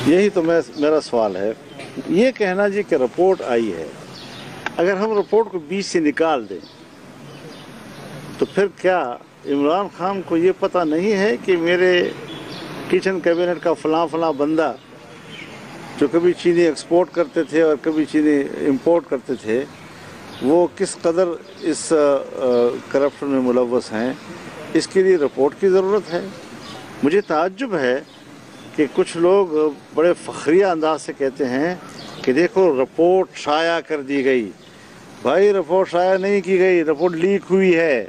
یہی تو میرا سوال ہے. یہ کہنا جی کہ رپورٹ آئی ہے، اگر ہم رپورٹ کو بیچ سے نکال دیں تو پھر کیا عمران خان کو یہ پتہ نہیں ہے کہ میرے کچن کیبنٹ کا فلاں بندہ جو کبھی چینی ایکسپورٹ کرتے تھے اور کبھی چینی امپورٹ کرتے تھے وہ کس قدر اس کرپشن میں ملوث ہیں؟ اس کے لیے رپورٹ کی ضرورت ہے. مجھے تعجب ہے کہ کچھ لوگ بڑے فخریہ انداز سے کہتے ہیں کہ دیکھو رپورٹ شائع کر دی گئی. بھائی رپورٹ شائع نہیں کی گئی، رپورٹ لیک ہوئی ہے،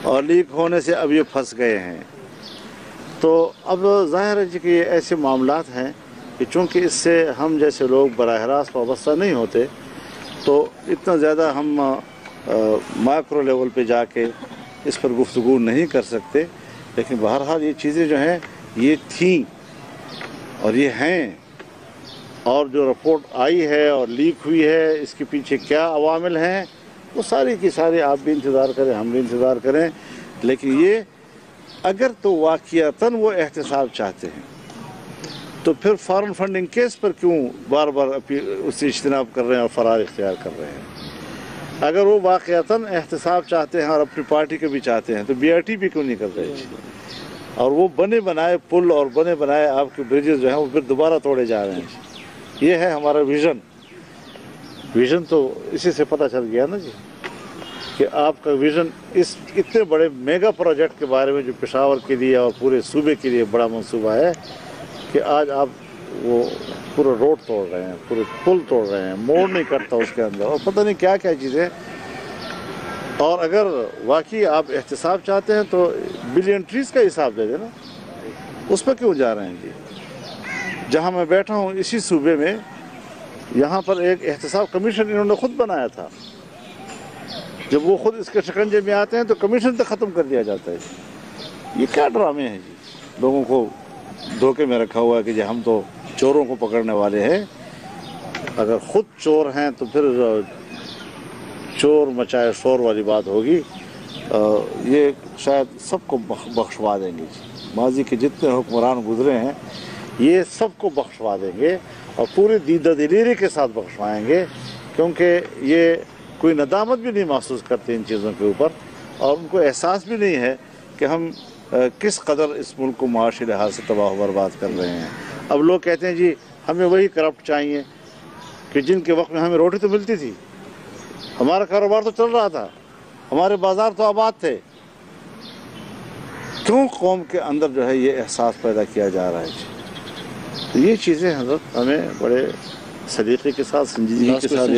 اور لیک ہونے سے اب یہ پھنس گئے ہیں. تو اب ظاہر ہے کہ ایسے معاملات ہیں کہ چونکہ اس سے ہم جیسے لوگ براہ راست وابستہ نہیں ہوتے تو اتنا زیادہ ہم مائکرو لیول پہ جا کے اس پر گفتگو نہیں کر سکتے. لیکن بہرحال یہ چیزیں جو ہیں یہ تھیں اور یہ ہیں، اور جو رپورٹ آئی ہے اور لیک ہوئی ہے اس کے پیچھے کیا عوامل ہیں وہ ساری کی ساری آپ بھی انتظار کریں، ہم بھی انتظار کریں. لیکن یہ اگر تو واقعتاً وہ احتساب چاہتے ہیں تو پھر فارن فنڈنگ کیس پر کیوں بار بار اس سے اجتناب کر رہے ہیں اور فرار اختیار کر رہے ہیں؟ اگر وہ واقعتاً احتساب چاہتے ہیں اور اپنی پارٹی کو بھی چاہتے ہیں تو بی آر ٹی بھی کیوں نہیں کر رہے؟ اور وہ بنے بنائے پل اور بنے بنائے آپ کے بریجز جو ہیں وہ پھر دوبارہ توڑے جا رہے ہیں. یہ ہے ہمارا ویژن تو اسی سے پتہ چل گیا نا جی کہ آپ کا ویژن اس اتنے بڑے میگا پروجیکٹ کے بارے میں جو پشاور کے لیے اور پورے صوبے کے لیے بڑا منصوبہ ہے کہ آج آپ وہ پورا روڈ توڑ رہے ہیں، پورے پل توڑ رہے ہیں، موڑ نہیں کٹتا اس کے اندر، اور پتہ نہیں کیا کیا چیزیں. اور اگر واقعی آپ احتساب چاہتے ہیں تو بلین ٹریز کا حساب دے دیں نا، اس پہ کیوں جا رہے ہیں جی؟ جہاں میں بیٹھا ہوں اسی صوبے میں یہاں پر ایک احتساب کمیشن انہوں نے خود بنایا تھا. جب وہ خود اس کے شکنجے میں آتے ہیں تو کمیشن تک ختم کر دیا جاتا ہے. یہ کیا ڈرامے ہیں جی؟ لوگوں کو دھوکے میں رکھا ہوا ہے کہ جی ہم تو چوروں کو پکڑنے والے ہیں. اگر خود چور ہیں تو پھر چور مچائے شور والی بات ہوگی. یہ شاید سب کو بخشوا دیں گے جی. ماضی کے جتنے حکمران گزرے ہیں یہ سب کو بخشوا دیں گے اور پوری دیدہ دلیری کے ساتھ بخشوائیں گے، کیونکہ یہ کوئی ندامت بھی نہیں محسوس کرتے ان چیزوں کے اوپر، اور ان کو احساس بھی نہیں ہے کہ ہم کس قدر اس ملک کو معاشی لحاظ سے تباہ و برباد کر رہے ہیں. اب لوگ کہتے ہیں جی ہمیں وہی کرپٹ چاہیے کہ جن کے وقت میں ہمیں روٹی تو ملتی تھی، ہمارا کاروبار تو چل رہا تھا، ہمارے بازار تو آباد تھے. کیوں قوم کے اندر جو ہے یہ احساس پیدا کیا جا رہا ہے جی؟ تو یہ چیزیں حضرت ہمیں بڑے سلیقے کے ساتھ، سنجیدگی کے ساتھ